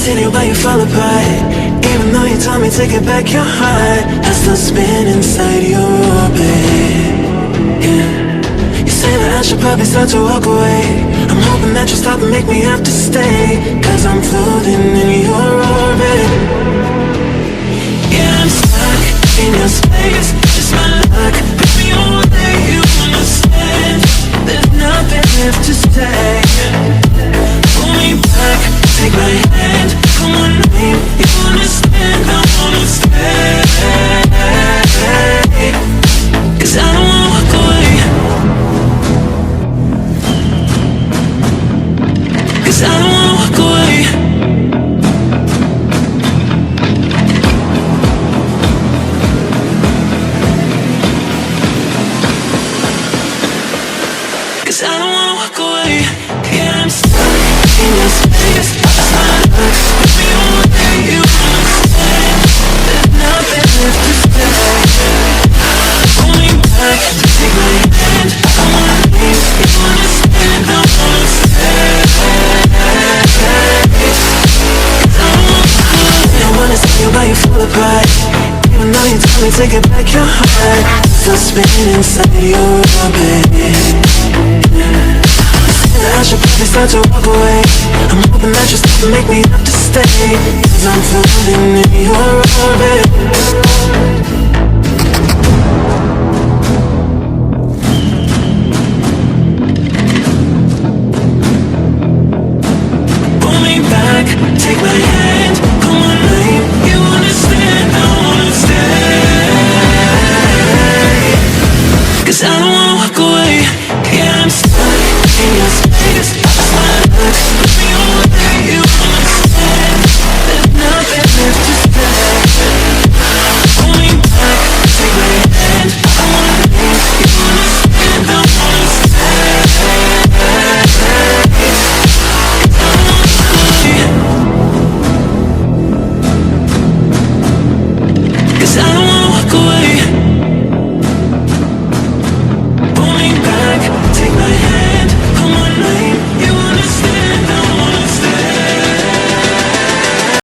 understand you, but you fall apart. Even though you told me to get back your heart, I still spin inside your orbit. Yeah. You say that I should probably start to walk away. I'm hoping that you stop and make me have to stay, 'cause I'm floating in your orbit. Yeah, I'm stuck in your space, just my luck. Pick me away, you understand. There's nothing left to say. Pull me back, take my hand. Come on, name, you understand. I wanna stay, 'cause I don't wanna walk away. 'Cause I don't wanna walk away. 'Cause I don't wanna walk away. Yeah, I'm stuck in your space. It's not luck. Put me away, you understand. There's nothing left to say. Pull me back, take my hand. Come on, please, you understand. I wanna stay. 'Cause I don't wanna walk away. I wanna see you, but you fall apart. Even though you told me to get back your heart, still spinning inside your orbit. I should probably start to walk away. I'm hoping that you stop and make me have to stay, 'cause I'm floating in your orbit. Pull me back, take my hand. Come on, babe, you understand. I wanna stay, 'cause I don't wanna walk away. Yeah, I'm stuck in your space. It's not luck. Put me away, you understand. There's nothing left to say. Pull me back, take my hand. I wanna leave, you understand. I wanna stay, 'cause I don't